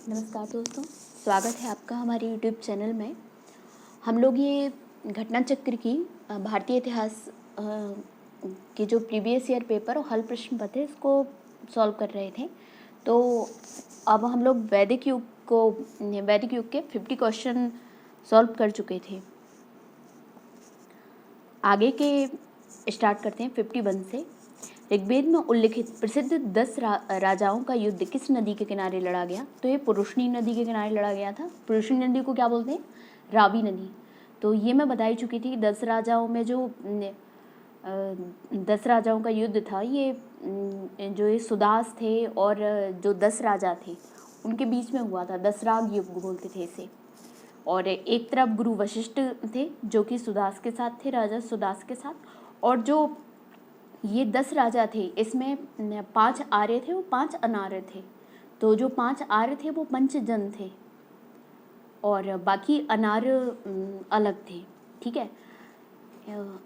नमस्कार दोस्तों, स्वागत है आपका हमारे यूट्यूब चैनल में। हम लोग ये घटना चक्र की भारतीय इतिहास की जो प्रीवियस ईयर पेपर और हल प्रश्न पत्र इसको सॉल्व कर रहे थे। तो अब हम लोग वैदिक युग के 50 क्वेश्चन सॉल्व कर चुके थे। आगे के स्टार्ट करते हैं 51 से। ऋग्वेद में उल्लिखित प्रसिद्ध 10 राजाओं का युद्ध किस नदी के किनारे लड़ा गया? तो ये पुरुषनी नदी के किनारे लड़ा गया था। पुरुषनी नदी को क्या बोलते हैं? रावी नदी। तो ये मैं बता ही चुकी थी। 10 राजाओं में जो 10 राजाओं का युद्ध था, ये जो ये सुदास थे और जो 10 राजा थे उनके बीच में हुआ था। 10 राग युग बोलते थे इसे। और एक तरफ गुरु वशिष्ठ थे जो कि सुदास के साथ थे, राजा सुदास के साथ। और जो ये 10 राजा थे, इसमें 5 आर्य थे और 5 अनार्य थे। तो जो 5 आर्य थे वो पंचजन थे और बाकी अनार्य अलग थे। ठीक है।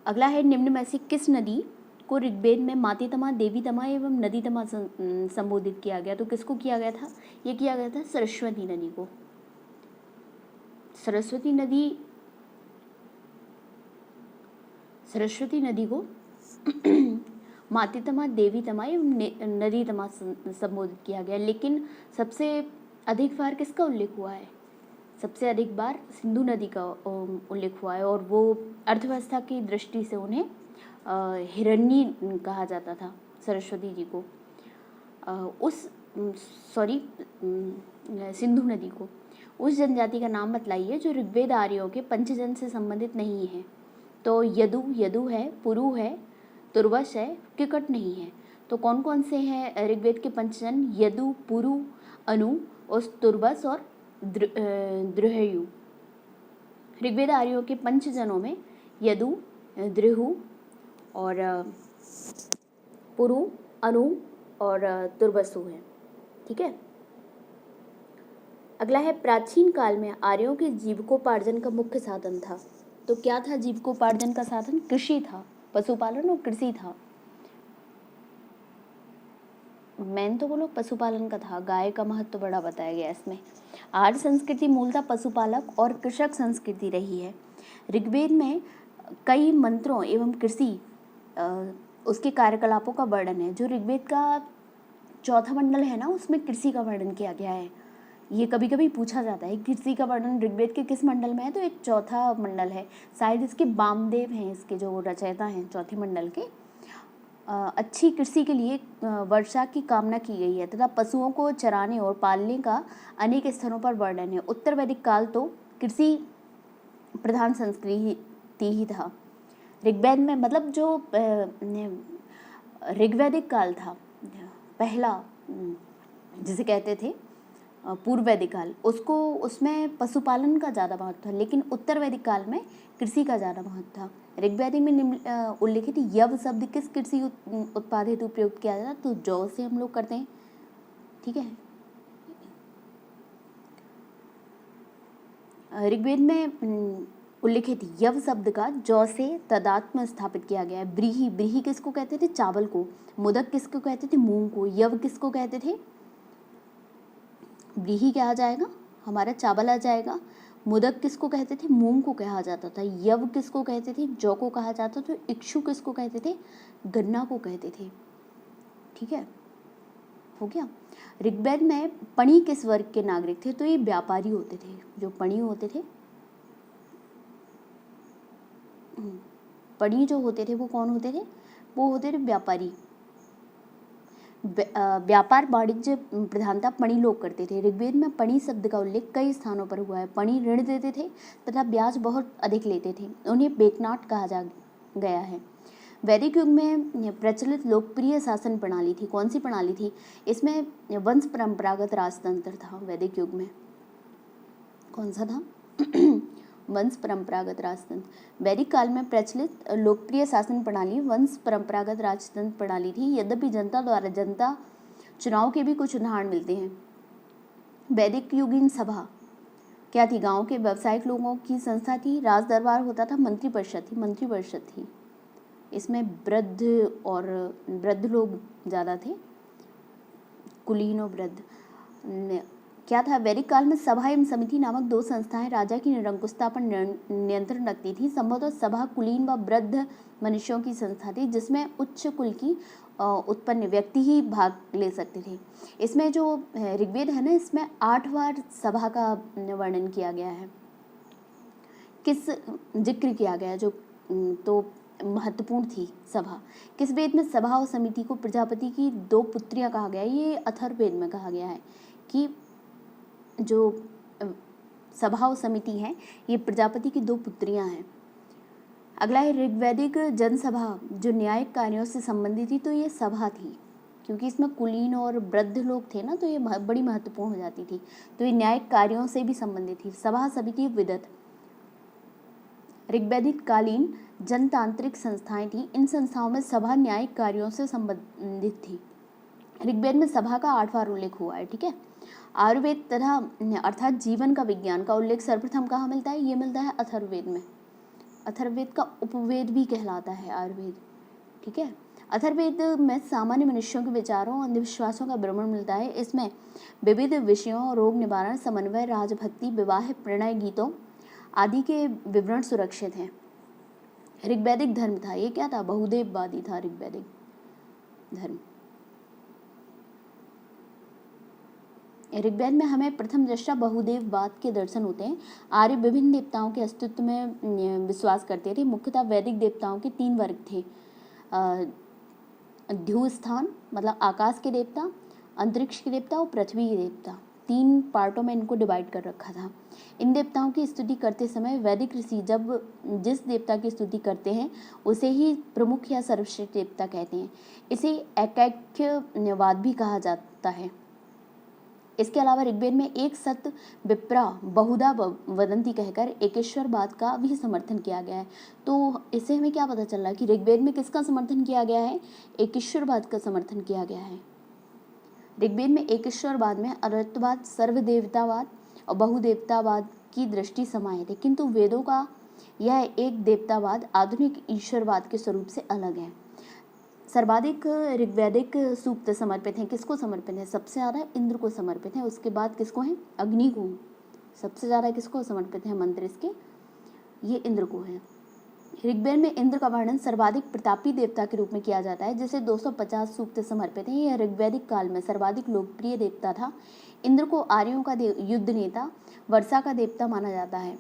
अगला है, निम्न में से किस नदी को ऋग्वेद में मातेतमा, देवीतमा एवं नदीतमा संबोधित किया गया? तो किसको किया गया था? ये किया गया था सरस्वती नदी को। सरस्वती नदी को मातेतमा, देवीतमा एवं नदीतमा संबोधित किया गया। लेकिन सबसे अधिक बार किसका उल्लेख हुआ है? सबसे अधिक बार सिंधु नदी का उल्लेख हुआ है। और वो अर्थव्यवस्था की दृष्टि से उन्हें हिरण्यी कहा जाता था, सरस्वती जी को। सिंधु नदी को। उस जनजाति का नाम बतलाइए जो ऋग्वेद आर्यों के पंचजन से संबंधित नहीं है। तो यदु है, पुरु है, तुर्वस है, किकट नहीं है। तो कौन कौन से हैं ऋग्वेद के पंचजन? यदु, पुरु, अनु, तुर्वस और द्रुहयु। ऋग्वेद आर्यों के पंचजनों में यदु, द्रुहु और पुरु, अनु और तुर्वसु है। ठीक है। अगला है, प्राचीन काल में आर्यों के जीविकोपार्जन का मुख्य साधन था। तो क्या था जीविकोपार्जन का साधन? कृषि था, पशुपालन और कृषि था। मैन तो बोलो पशुपालन का था। गाय का महत्व बड़ा बताया गया इसमें। आर्य संस्कृति मूलतः पशुपालक और कृषक संस्कृति रही है। ऋग्वेद में कई मंत्रों एवं कृषि उसके कार्यकलापों का वर्णन है। जो ऋग्वेद का चौथा मंडल है ना, उसमें कृषि का वर्णन किया गया है। ये कभी कभी पूछा जाता है कृषि का वर्णन ऋग्वेद के किस मंडल में है? तो एक चौथा मंडल है। शायद इसके वामदेव हैं, इसके जो रचयिता हैं चौथे मंडल के। अच्छी कृषि के लिए वर्षा की कामना की गई है तथा पशुओं को चराने और पालने का अनेक स्थलों पर वर्णन है। उत्तर वैदिक काल तो कृषि प्रधान संस्कृति ही था। ऋग्वेद में मतलब जो ऋग्वैदिक काल था पहला, जिसे कहते थे पूर्व वैदिक काल, उसमें पशुपालन का ज़्यादा महत्व था। लेकिन उत्तर वैदिक काल में कृषि का ज़्यादा महत्व था। ऋग्वैदिक में उल्लिखित यव शब्द किस कृषि उत्पाद हेतु उपयोग किया जाता? तो जौ से हम लोग करते हैं। ठीक है। ऋग्वेद में उल्लिखित यव शब्द का जौ से तदात्म स्थापित किया गया है। ब्रीही किसको कहते थे? चावल को। मोदक किसको कहते थे? मूंग को। यव किसको कहते थे? ब्रीही क्या आ जाएगा? हमारा चावल आ जाएगा। मोदक किसको कहते थे? मूंग को कहा जाता था। यव किसको कहते थे? जौ को कहा जाता था। इक्षु किसको कहते थे? गन्ना को कहते थे। ठीक है, हो गया। ऋग्वेद में पणी किस वर्ग के नागरिक थे? तो ये व्यापारी होते थे। जो पणी होते थे, पणी जो होते थे वो कौन होते थे? वो होते थे व्यापारी। व्यापार वाणिज्य प्रधानता पणी लोग करते थे। ऋग्वेद में पणी शब्द का उल्लेख कई स्थानों पर हुआ है। पणी ऋण देते थे तथा ब्याज बहुत अधिक लेते थे। उन्हें बेकनाट कहा गया है। वैदिक युग में प्रचलित लोकप्रिय शासन प्रणाली थी। कौन सी प्रणाली थी? इसमें वंश परंपरागत राजतंत्र था। वैदिक युग में कौन सा था? वंश परंपरागत राजतंत्र। वैदिक काल में प्रचलित लोकप्रिय शासन प्रणाली वंश परंपरागत राजतंत्र प्रणाली थी। यद्यपि जनता द्वारा जनता चुनाव के भी कुछ उदाहरण मिलते हैं। वैदिक युगीन सभा क्या थी? गांव के व्यावसायिक लोगों की संस्था थी। राज दरबार होता था। मंत्रिपरिषद थी। इसमें वृद्ध लोग ज़्यादा थे, कुलीन और वृद्ध। क्या था? वैदिक काल में सभा एवं समिति नामक दो संस्थाएं राजा की निरंकुशता पर नियंत्रण रखती थी। संभवतः सभा कुलीन व वृद्ध मनुष्यों की संस्था थी जिसमें उच्च कुल की उत्पन्न व्यक्ति ही भाग ले सकते थे। इसमें जो ऋग्वेद है ना, इसमें 8 बार सभा का वर्णन किया गया है, किस जिक्र किया गया है जो तो महत्वपूर्ण थी सभा। किस वेद में सभा और समिति को प्रजापति की 2 पुत्रियां कहा गया है? ये अथर्ववेद में कहा गया है कि जो सभा और समिति है ये प्रजापति की 2 पुत्रियां हैं। अगला है ऋग्वैदिक जनसभा जो न्यायिक कार्यों से संबंधित थी, तो ये सभा थी क्योंकि इसमें कुलीन और वृद्ध लोग थे ना, तो ये बड़ी महत्वपूर्ण हो जाती थी, तो ये न्यायिक कार्यों से भी संबंधित थी। सभा समिति विदत ऋग्वैदिक कालीन जनतांत्रिक संस्थाएं थी। इन संस्थाओं में सभा न्यायिक कार्यों से संबंधित थी। ऋग्वेद में सभा का 8 बार उल्लेख हुआ है, ठीक है। आयुर्वेद तथा अर्थात जीवन का विज्ञान का उल्लेख सर्वप्रथम कहाँ मिलता है? ये मिलता है अथर्ववेद में। अथर्ववेद का उपवेद भी कहलाता है आयुर्वेद, ठीक है। अथर्ववेद में सामान्य मनुष्यों के विचारों और अंधविश्वासों का भ्रमण मिलता है। इसमें विविध विषयों, रोग निवारण, समन्वय, राजभक्ति, विवाह, प्रणय गीतों आदि के विवरण सुरक्षित हैं। ऋग्वैदिक धर्म था, ये क्या था? बहुदेववादी था ऋग्वैदिक धर्म। ऋग्वेद में हमें प्रथम दृष्टया बहुदेववाद के दर्शन होते हैं। आर्य विभिन्न देवताओं के अस्तित्व में विश्वास करते थे। मुख्यतः वैदिक देवताओं के 3 वर्ग थे, ध्रुव स्थान मतलब आकाश के देवता, अंतरिक्ष के देवता और पृथ्वी के देवता। 3 पार्टों में इनको डिवाइड कर रखा था। इन देवताओं की स्तुति करते समय वैदिक ऋषि जब जिस देवता की स्तुति करते हैं उसे ही प्रमुख या सर्वश्रेष्ठ देवता कहते हैं। इसे एकैक्यवाद भी कहा जाता है। इसके अलावा ऋग्वेद में एक सत विप्रा बहुधा वदंती कहकर एकेश्वरवाद का भी समर्थन किया गया है। तो इससे हमें क्या पता चल रहा है कि ऋग्वेद में किसका समर्थन किया गया है? एकेश्वरवाद का समर्थन किया गया है। ऋग्वेद में एकेश्वरवाद में अद्वैतवाद, सर्वदेवतावाद और बहुदेवतावाद की दृष्टि समाहित है, किंतु वेदों का यह एक देवतावाद आधुनिक ईश्वरवाद के स्वरूप से अलग है। सर्वाधिक ऋग्वैदिक सूक्त समर्पित हैं, किसको समर्पित है? सबसे ज़्यादा इंद्र को समर्पित है। उसके बाद किसको है? अग्नि को। सबसे ज़्यादा किसको समर्पित है मंत्र इसके? ये इंद्र को है। ऋग्वेद में इंद्र का वर्णन सर्वाधिक प्रतापी देवता के रूप में किया जाता है, जिसे 250 सूक्त समर्पित हैं। यह ऋग्वैदिक काल में सर्वाधिक लोकप्रिय देवता था। इंद्र को आर्यों का युद्ध नेता, वर्षा का देवता माना जाता है।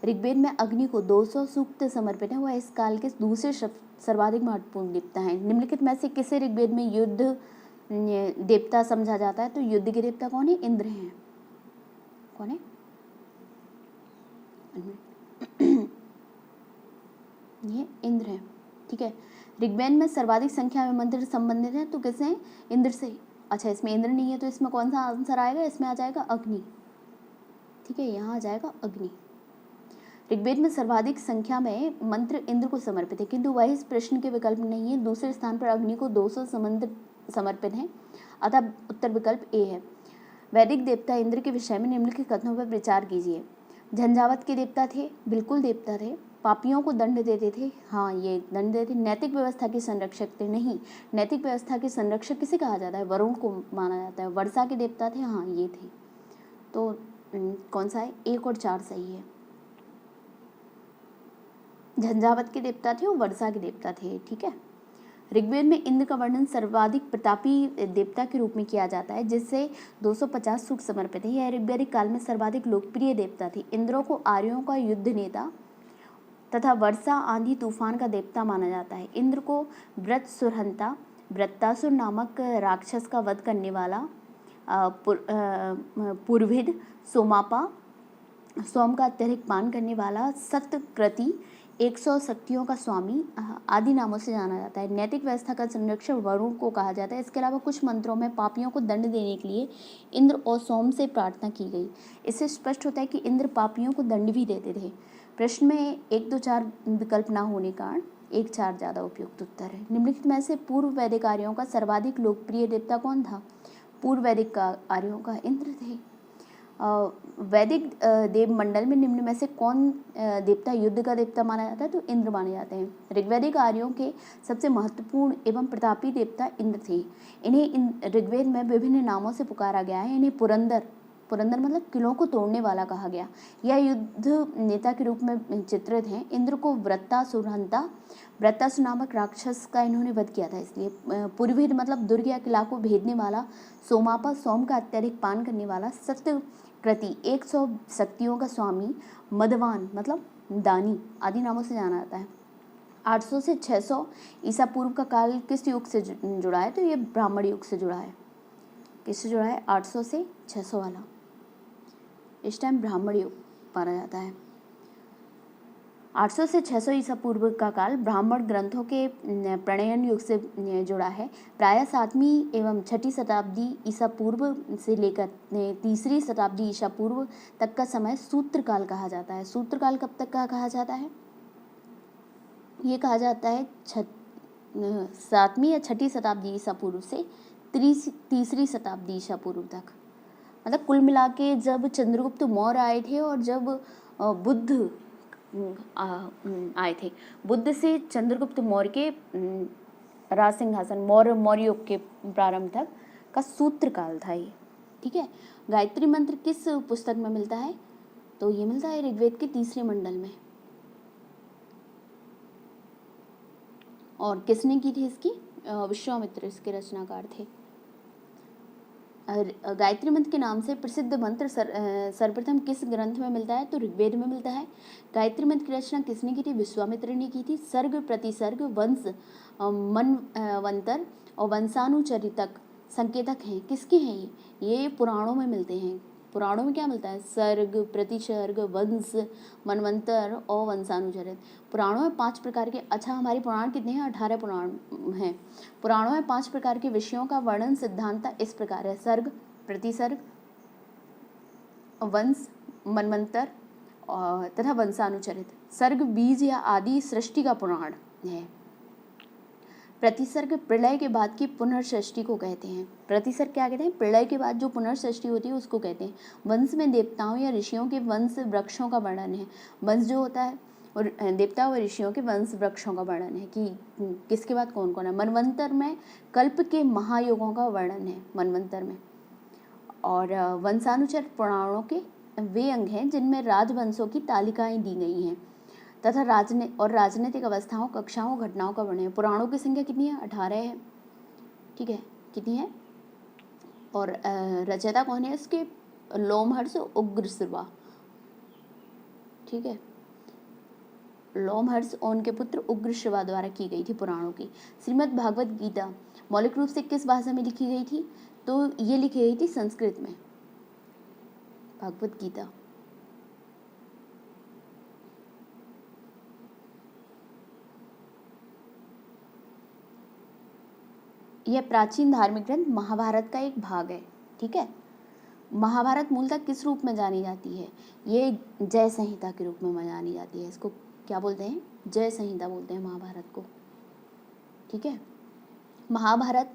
ऋग्वेद में अग्नि को 200 सूक्त समर्पित है। वह इस काल के दूसरे सर्वाधिक महत्वपूर्ण देवता हैं। निम्नलिखित में से किसे ऋग्वेद में युद्ध देवता समझा जाता है? तो युद्ध के देवता कौन है? इंद्र हैं। कौन है? ये इंद्र है, ठीक है। ऋग्वेद में सर्वाधिक संख्या में मंत्र संबंधित हैं, तो किससे हैं? इंद्र से। अच्छा, इसमें इंद्र नहीं है तो इसमें कौन सा आंसर आएगा? इसमें आ जाएगा अग्नि, ठीक है। यहाँ आ जाएगा अग्नि। ऋग्वेद में सर्वाधिक संख्या में मंत्र इंद्र को समर्पित है, किंतु वह इस प्रश्न के विकल्प नहीं है। दूसरे स्थान पर अग्नि को 200 मंत्र समर्पित हैं, अतः उत्तर विकल्प ए है। वैदिक देवता इंद्र के विषय में निम्नलिखित कथनों पर विचार कीजिए। झंझावत के देवता थे, बिल्कुल देवता थे। पापियों को दंड देते थे, हाँ ये दंड देते। नैतिक व्यवस्था के संरक्षक थे, नहीं। नैतिक व्यवस्था के संरक्षक किसे कहा जाता है? वरुण को माना जाता है। वर्षा के देवता थे, हाँ ये थे। तो कौन सा है? 1 और 4 सही है। झंझावत के देवता थे और वर्षा के देवता थे, ठीक है। ऋग्वेद में इंद्र का वर्णन सर्वाधिक प्रतापी देवता के रूप में किया जाता है, जिससे 250 सूक्त समर्पित है। यह ऋग्वैदिक काल में सर्वाधिक लोकप्रिय देवता थी। इंद्र को आर्यों का युद्ध नेता तथा वर्षा, आंधी, तूफान का देवता माना जाता है। इंद्र को वृत्रसुरहंता, वृत्तासुर नामक राक्षस का वध करने वाला, पुरभिद, सोमापा, सोम का अत्यधिक पान करने वाला, सत्यकृति, 100 शक्तियों का स्वामी आदि नामों से जाना जाता है। नैतिक व्यवस्था का संरक्षक वरुण को कहा जाता है। इसके अलावा कुछ मंत्रों में पापियों को दंड देने के लिए इंद्र और सोम से प्रार्थना की गई। इससे स्पष्ट होता है कि इंद्र पापियों को दंड भी देते थे। प्रश्न में 1, 2, 4 विकल्प ना होने के कारण 1, 4 ज़्यादा उपयुक्त उत्तर है। निम्नलिखित में से पूर्व वैदिक आर्यों का सर्वाधिक लोकप्रिय देवता कौन था? पूर्व वैदिक आर्यों का इंद्र थे। वैदिक देव मंडल में निम्न में से कौन देवता युद्ध का देवता माना जाता है? तो इंद्र माने जाते हैं। ऋग्वैदिक आर्यों के सबसे महत्वपूर्ण एवं प्रतापी देवता इंद्र थे। इन्हें ऋग्वेद में विभिन्न नामों से पुकारा गया है। इन्हें पुरंदर पुरंदर मतलब किलों को तोड़ने वाला कहा गया। यह युद्ध नेता के रूप में चित्रित हैं। इंद्र को वृत्तासुर नामक राक्षस का इन्होंने वध किया था, इसलिए पुरभेद मतलब दुर्ग या किला को भेदने वाला, सोमापा सोम का अत्यधिक पान करने वाला, सत्यकृति 100 शक्तियों का स्वामी, मदवान मतलब दानी आदि नामों से जाना जाता है। 800 से 600 ईसा पूर्व का काल किस युग से जुड़ा है? तो ये ब्राह्मण युग से जुड़ा है। किससे जुड़ा है? 800 से 600 वाला, इस टाइम ब्राह्मण युग माना जाता है। 800 से 600 ईसा पूर्व का काल ब्राह्मण ग्रंथों के प्रणयन युग से जुड़ा है। प्रायः 7वीं एवं 6ठी शताब्दी ईसा पूर्व से लेकर 3री शताब्दी ईसा पूर्व तक का समय सूत्रकाल कहा जाता है। सूत्रकाल कब तक का कहा जाता है? ये कहा जाता है 7वीं या 6ठी शताब्दी ईसा पूर्व से 3री शताब्दी ईसा पूर्व तक। मतलब कुल मिला के जब चंद्रगुप्त मौर्य आए थे और जब बुद्ध आए थे, बुद्ध से चंद्रगुप्त मौर्य के राज सिंहासन मौर्य युग के प्रारंभ तक का सूत्रकाल था ये। ठीक है। गायत्री मंत्र किस पुस्तक में मिलता है? तो ये मिलता है ऋग्वेद के 3रे मंडल में। और किसने की थी इसकी? विश्वामित्र इसके रचनाकार थे। गायत्री मंत्र के नाम से प्रसिद्ध मंत्र सर्वप्रथम किस ग्रंथ में मिलता है? तो ऋग्वेद में मिलता है। गायत्री मंत्र की रचना किसने की थी? विश्वामित्र ने की थी। सर्ग, प्रतिसर्ग, वंश, मनवंतर और वंशानुचरितक संकेतक हैं। किसके हैं ये पुराणों में मिलते हैं। पुराणों में क्या मिलता है? सर्ग, प्रतिसर्ग, वंश, मनवंतर और वंशानुचरित। पुराणों में 5 प्रकार के, अच्छा हमारे पुराण कितने हैं? 18 पुराण हैं। पुराणों में 5 प्रकार के विषयों का वर्णन सिद्धांत इस प्रकार है: सर्ग, प्रतिसर्ग, वंश, मनवंतर तथा वंशानुचरित। सर्ग बीज या आदि सृष्टि का पुराण है। प्रतिसर्ग प्रलय के बाद की पुनर्सृष्टि को कहते हैं। प्रतिसर्ग क्या कहते हैं? प्रलय के बाद जो पुनर्सृष्टि होती है उसको कहते हैं। वंश में देवताओं या ऋषियों के वंश वृक्षों का वर्णन है। वंश जो होता है और देवता और ऋषियों के वंश वृक्षों का वर्णन है कि किसके बाद कौन कौन है। मनवंतर में कल्प के महायुगों का वर्णन है मनवंतर में। और वंशानुचर पुराणों के वे अंग हैं जिनमें राजवंशों की तालिकाएं दी गई हैं तथा राजनीतिक अवस्थाओं, कक्षाओं, घटनाओं का वर्णन है। पुराणों की संख्या कितनी है? 18 है। ठीक है, कितनी है? और रचयिता कौन है इसके? लोमहर्ष उग्रश्रवा। ठीक है, लोमहर्ष और उनके पुत्र उग्रश्रवा द्वारा की गई थी पुराणों की। श्रीमद् भागवत गीता मौलिक रूप से किस भाषा में लिखी गई थी? तो ये लिखी गई थी संस्कृत में। भागवत गीता यह प्राचीन धार्मिक ग्रंथ महाभारत का एक भाग है। ठीक है। महाभारत मूलतः किस रूप में जानी जाती है? ये जय संहिता के रूप में जानी जाती है। इसको क्या बोलते हैं? जय संहिता बोलते हैं महाभारत को। ठीक है। महाभारत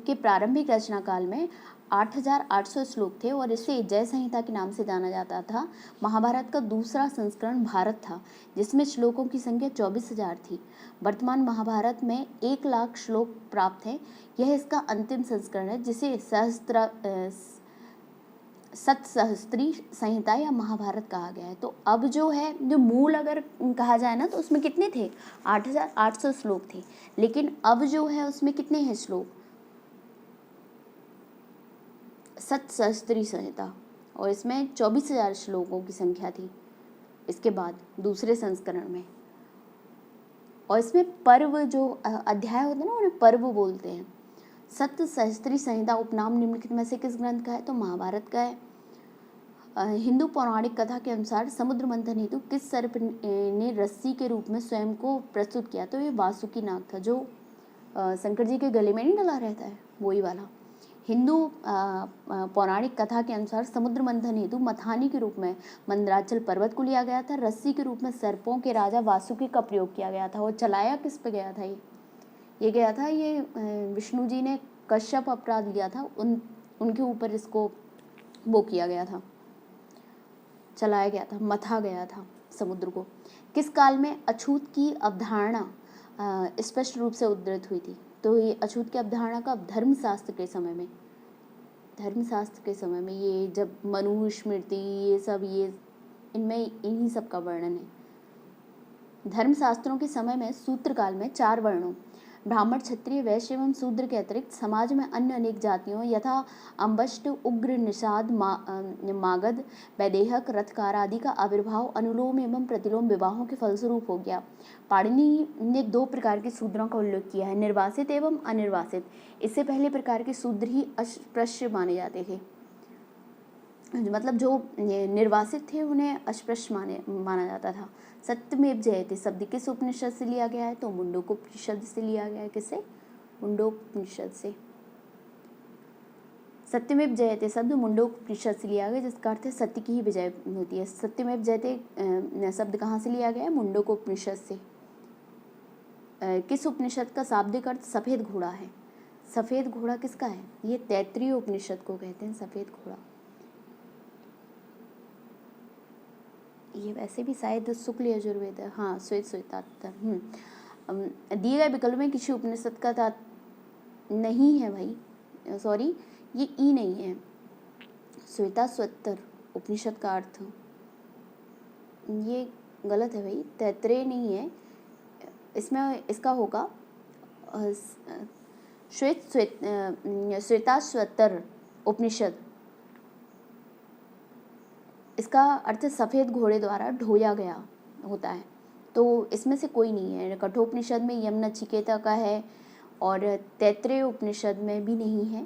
के प्रारंभिक रचना काल में 8800 श्लोक थे और इसे जय संहिता के नाम से जाना जाता था। महाभारत का दूसरा संस्करण भारत था जिसमें श्लोकों की संख्या 24,000 थी। वर्तमान महाभारत में 1 लाख श्लोक प्राप्त हैं। यह इसका अंतिम संस्करण है जिसे सतसहस्त्री संहिता या महाभारत कहा गया है। तो अब जो है, जो मूल अगर कहा जाए ना, तो उसमें कितने थे? 8800 श्लोक थे। लेकिन अब जो है उसमें कितने हैं श्लोक? सतसहस्त्री संहिता, और इसमें 24,000 श्लोकों की संख्या थी इसके बाद दूसरे संस्करण में। और इसमें पर्व जो अध्याय होते हैं ना, उन्हें पर्व बोलते हैं। सतसहस्त्री संहिता उपनाम निम्नलिखित में से किस ग्रंथ का है? तो महाभारत का है। हिंदू पौराणिक कथा के अनुसार समुद्र मंथन हेतु किस सर्प ने रस्सी के रूप में स्वयं को प्रस्तुत किया? तो ये वासुकी नाग था, जो शंकर जी के गले में नहीं डला रहता है, वही वाला। हिंदू पौराणिक कथा के अनुसार समुद्र मंथन हेतु मथानी के रूप में मंदराचल पर्वत को लिया गया था। रस्सी के रूप में सर्पों के राजा वासुकी का प्रयोग किया गया था। और चलाया किस पे गया था? ये गया था, ये विष्णु जी ने कश्यप अपराध लिया था, उनके ऊपर इसको वो किया गया था, चलाया गया था, मथा गया था समुद्र को। किस काल में अछूत की अवधारणा स्पष्ट रूप से उद्धृत हुई थी? तो ये अछूत की अवधारणा का धर्मशास्त्र के समय में। धर्मशास्त्र के समय में, ये जब मनु स्मृति ये सब, ये इनमें इन्हीं सब का वर्णन है। धर्मशास्त्रों के समय में सूत्र काल में 4 वर्णों ब्राह्मण, क्षत्रिय, वैश्य एवं शूद्र के अतिरिक्त समाज में अन्य अनेक जातियों यथा अम्बष्ट, उग्र, निषाद, मागध, वैदेहक, रथकार आदि का आविर्भाव अनुलोम एवं प्रतिलोम विवाहों के फलस्वरूप हो गया। पाणिनि ने 2 प्रकार के शूद्रों का उल्लेख किया है, निर्वासित एवं अनिर्वासित। इससे पहले प्रकार के शूद्र ही अस्पृश्य माने जाते थे, मतलब जो निर्वासित थे उन्हें अस्पृश्य माना जाता था। सत्यमेव जयते शब्द किस उपनिषद से लिया गया है? तो मुंडकोपनिषद से लिया गया है। किससे? मुंडकोपनिषद से। सत्यमेव जयते शब्द मुंडकोपनिषद से लिया गया, जिसका अर्थ है सत्य की ही विजय होती है। सत्यमेव जयते शब्द कहाँ से लिया गया है? मुंडकोपनिषद से। किस उपनिषद का शाब्दिक अर्थ सफेद घोड़ा है? सफेद घोड़ा किसका है? ये तैत्तिरीय उपनिषद को कहते हैं सफेद घोड़ा। ये वैसे भी शायद शुक्ल यजुर्वेद है, हाँ, श्वेत श्वेतात्तर। दिए गए विकल्प में किसी उपनिषद का था नहीं है भाई, सॉरी, ये ई नहीं है। श्वेताश्वत्तर उपनिषद का अर्थ ये गलत है भाई, तैत्तिरीय नहीं है इसमें, इसका होगा श्वेताश्वत्तर उपनिषद। इसका अर्थ सफ़ेद घोड़े द्वारा ढोया गया होता है, तो इसमें से कोई नहीं है। कठोपनिषद में यम नचिकेता का है और तैत्तिरीय उपनिषद में भी नहीं है।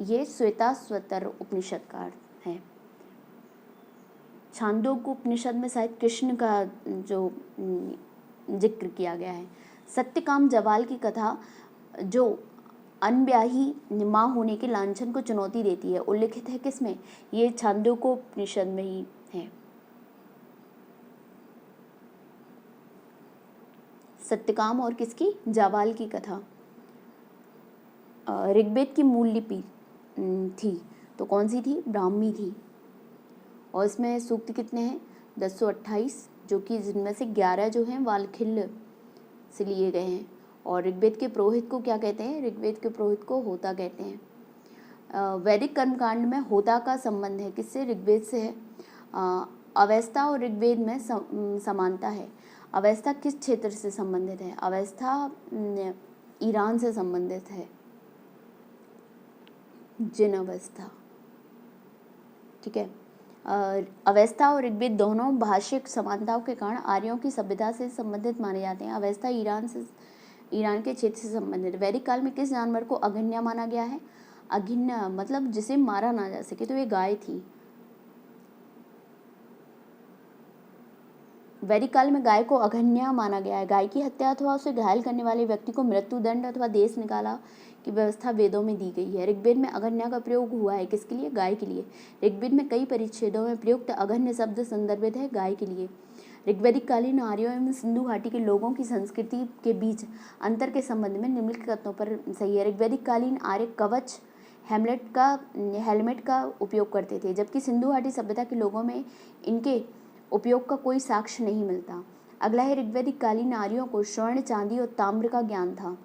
ये श्वेताश्वत्तर उपनिषद का अर्थ है। छांदोग्य उपनिषद में शायद कृष्ण का जो जिक्र किया गया है। सत्यकाम जवाल की कथा जो अनब्याही माँ होने के लांछन को चुनौती देती है, उल्लिखित है किसमें? ये छांदोग्योपनिषद में ही है। सत्यकाम और किसकी? जावाल की कथा। ऋग्वेद की मूल लिपि थी, तो कौन सी थी? ब्राह्मी थी। और इसमें सूक्त कितने हैं? 1028, जो कि जिनमें से 11 जो हैं वालखिल्य से लिए गए हैं। और ऋग्वेद के पुरोहित को क्या कहते हैं? ऋग्वेद के पुरोहित को होता कहते हैं। वैदिक कर्मकांड में होता का संबंध है किससे? ऋग्वेद से है। अवस्था और ऋग्वेद में समानता है। अवस्था किस क्षेत्र से संबंधित है? अवस्था ईरान से संबंधित है, जिन अवस्था, ठीक है। अवस्था और ऋग्वेद दोनों भाषिक समानताओं के कारण आर्यों की सभ्यता से संबंधित माने जाते हैं। अवस्था ईरान के क्षेत्र से संबंधित। वैदिक काल में किस जानवर को अघन्या माना गया है? अघिन्या मतलब जिसे मारा ना जा सके, तो ये गाय थी। वैदिक काल में गाय को अघन्या माना गया है। गाय की हत्या अथवा उसे घायल करने वाले व्यक्ति को मृत्युदंड अथवा देश निकाला की व्यवस्था वेदों में दी गई है। ऋग्वेद में अघन्या का प्रयोग हुआ है किसके लिए? गाय के लिए। ऋग्वेद में कई परिच्छेदों में प्रयुक्त अघन्य शब्द संदर्भित है गाय के लिए। ऋग्वैदिक कालीन आर्यों एवं सिंधु घाटी के लोगों की संस्कृति के बीच अंतर के संबंध में निम्नलिखित कथनों पर सही है। ऋग्वैदिक कालीन आर्य कवच हेलमेट का उपयोग करते थे, जबकि सिंधु घाटी सभ्यता के लोगों में इनके उपयोग का कोई साक्ष्य नहीं मिलता। अगला है, ऋग्वैदिक कालीन आर्यों को स्वर्ण, चांदी और ताम्र का ज्ञान था,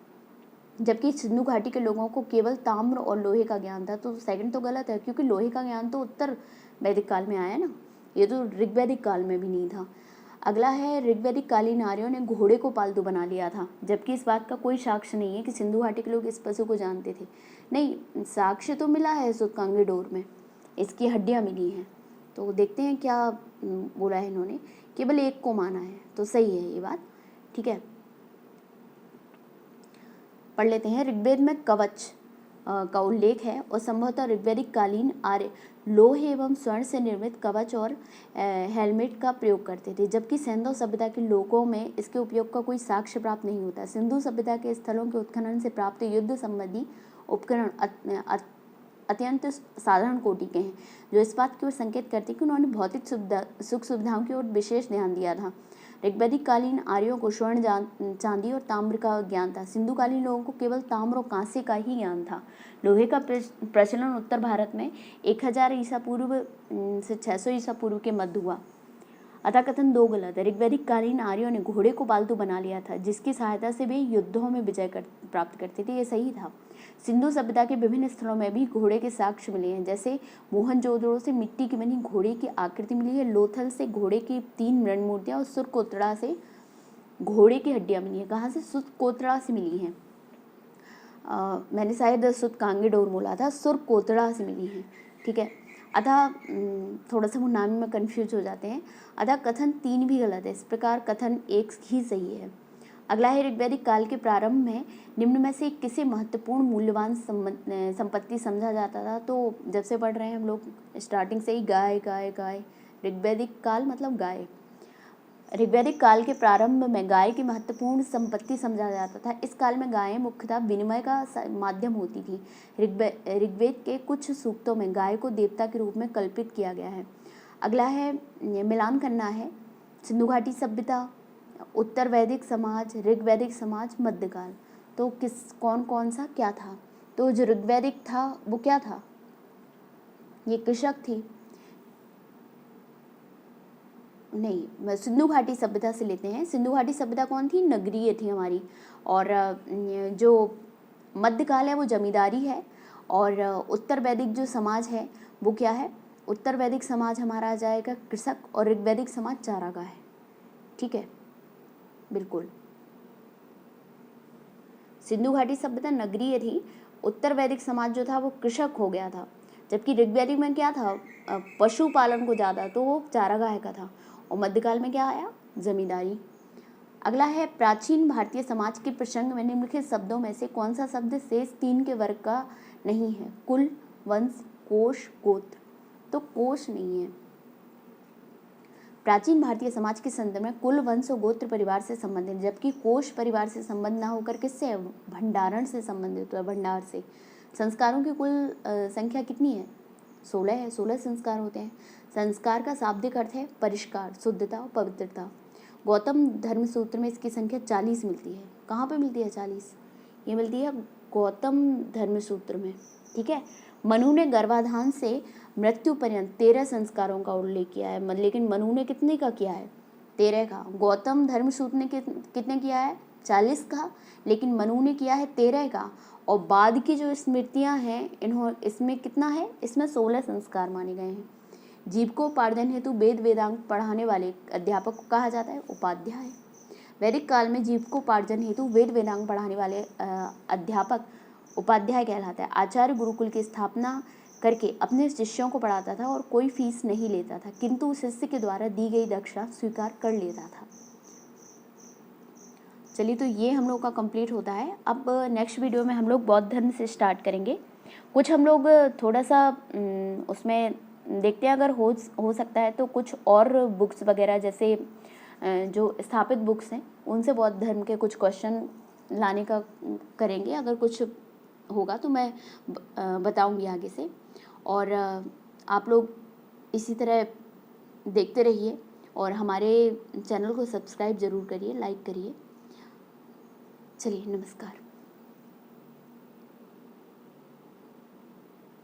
जबकि सिंधु घाटी के लोगों को केवल ताम्र और लोहे का ज्ञान था। तो सेकंड तो गलत है, क्योंकि लोहे का ज्ञान तो उत्तर वैदिक काल में आया ना, ये तो ऋग्वैदिक काल में भी नहीं था। अगला है, ऋग्वैदिक कालीन आर्यों ने घोड़े को पालतू बना लिया था, जबकि इस बात का कोई साक्ष्य नहीं है कि सिंधु घाटी के लोग इस पशु को जानते थे। नहीं, साक्ष्य तो मिला है सूतकांगी डोर में, इसकी हड्डियां मिली हैं। तो देखते हैं क्या बोला है इन्होंने, केवल एक को माना है, तो सही है ये बात, ठीक है। पढ़ लेते हैं। ऋग्वेद में कवच का उल्लेख है और संभवतः ऋग्वैदिक कालीन आर्य लोहे एवं स्वर्ण से निर्मित कवच और हेलमेट का प्रयोग करते थे, जबकि सिंधु सभ्यता के लोगों में इसके उपयोग का कोई साक्ष्य प्राप्त नहीं होता। सिंधु सभ्यता के स्थलों के उत्खनन से प्राप्त युद्ध संबंधी उपकरण अत्यंत साधारण कोटि के हैं, जो इस बात की ओर संकेत करते हैं कि उन्होंने भौतिक सुख सुविधाओं की ओर विशेष ध्यान दिया था। ऋग्वैदिक कालीन आर्यों को स्वर्ण, चांदी और ताम्र का ज्ञान था। सिंधु कालीन लोगों को केवल ताम्र और कांस्य का ही ज्ञान था। लोहे का प्रचलन उत्तर भारत में 1000 ईसा पूर्व से 600 ईसा पूर्व के मध्य हुआ। अतः कथन 2 गलत है। ऋग्वैदिक कालीन आर्यों ने घोड़े को पालतू बना लिया था, जिसकी सहायता से वे युद्धों में विजय प्राप्त करते थे, ये सही था। सिंधु सभ्यता के विभिन्न स्थलों में भी घोड़े के साक्ष्य मिले हैं, जैसे मोहनजोदड़ो से मिट्टी की बनी घोड़े की आकृति मिली है, लोथल से घोड़े की 3 मृण मूर्तियाँ और सुरकोतड़ा से घोड़े की हड्डियाँ मिली हैं। कहाँ से? सुरकोतड़ा से मिली हैं। मैंने शायद सुतकांगे डोर बोला था, सुरकोतड़ा से मिली हैं। ठीक है। अतः थोड़ा सा वो नाम में कन्फ्यूज हो जाते हैं। अतः कथन 3 भी गलत है, इस प्रकार कथन 1 ही सही है। अगला है, ऋग्वैदिक काल के प्रारंभ में निम्न में से किसे महत्वपूर्ण मूल्यवान संपत्ति समझा जाता था? तो जब से पढ़ रहे हैं हम लोग स्टार्टिंग से ही गाय गाय गाय, ऋग्वैदिक काल मतलब गाय। ऋग्वैदिक काल के प्रारंभ में गाय की महत्वपूर्ण संपत्ति समझा जाता था। इस काल में गायें मुख्यतः विनिमय का माध्यम होती थी। ऋग्वेद के कुछ सूक्तों में गाय को देवता के रूप में कल्पित किया गया है। अगला है, मिलान करना है, सिंधु घाटी सभ्यता, उत्तर वैदिक समाज, ऋग्वैदिक समाज, मध्यकाल। तो कौन कौन सा क्या था? तो जो ऋग्वैदिक था वो क्या था? ये कृषक थी। नहीं, सिंधु घाटी सभ्यता से लेते हैं। सिंधु घाटी सभ्यता कौन थी? नगरीय थी हमारी। और जो मध्यकाल है वो जमींदारी है। और उत्तर वैदिक जो समाज है वो क्या है? उत्तर वैदिक समाज हमारा आ जाएगा कृषक, और ऋग्वैदिक समाज चारागाह है। ठीक है, बिल्कुल। सिंधु घाटी सभ्यता नगरीय थी, उत्तर वैदिक समाज जो था वो कृषक हो गया था, जबकि ऋग्वैदिक में क्या था? पशुपालन को ज़्यादा, तो वो चारागाह का था। और मध्यकाल में क्या आया? जमींदारी। अगला है, प्राचीन भारतीय समाज के प्रसंग में निम्नलिखित शब्दों में से कौन सा शब्द शेष 3 के वर्ग का नहीं है? कुल, वंश, कोश, गोत्र। तो कोश नहीं है। प्राचीन भारतीय समाज के संदर्भ में कुल, वंश और गोत्र परिवार से संबंधित, जबकि कोश परिवार से संबंध न होकर किससे? भंडारण से संबंधित है, भंडार से। संस्कारों की कुल संख्या कितनी है? 16 है। 16 संस्कार होते हैं। संस्कार का शाब्दिक अर्थ है परिष्कार, शुद्धता और पवित्रता। गौतम धर्म सूत्र में इसकी संख्या 40 मिलती है। कहाँ पे मिलती है 40? ये मिलती है गौतम धर्म सूत्र में। ठीक है। मनु ने गर्भाधान से मृत्यु पर्यंत 13 संस्कारों का उल्लेख किया है, लेकिन मनु ने कितने का किया है? 13 का। गौतम धर्म सूत्र ने कितने किया है? 40 का, लेकिन मनु ने किया है 13 का। और बाद की जो स्मृतियाँ हैं इसमें कितना है? इसमें 16 संस्कार माने गए हैं। जीविकोपार्जन हेतु वेद वेदांग पढ़ाने वाले अध्यापक को कहा जाता है उपाध्याय। वैदिक काल में जीविकोपार्जन हेतु वेद वेदांग पढ़ाने वाले अध्यापक उपाध्याय कहलाता है। आचार्य गुरुकुल की स्थापना करके अपने शिष्यों को पढ़ाता था और कोई फीस नहीं लेता था, किंतु शिष्य के द्वारा दी गई दक्षिणा स्वीकार कर लेता था। चलिए, तो ये हम लोग का कंप्लीट होता है। अब नेक्स्ट वीडियो में हम लोग बौद्ध धर्म से स्टार्ट करेंगे। कुछ हम लोग थोड़ा सा उसमें देखते हैं, अगर हो सकता है तो कुछ और बुक्स वगैरह, जैसे जो स्थापित बुक्स हैं उनसे बौद्ध धर्म के कुछ क्वेश्चन लाने का करेंगे। अगर कुछ होगा तो मैं बताऊंगी आगे से। और आप लोग इसी तरह देखते रहिए और हमारे चैनल को सब्सक्राइब ज़रूर करिए, लाइक करिए। चलिए, नमस्कार।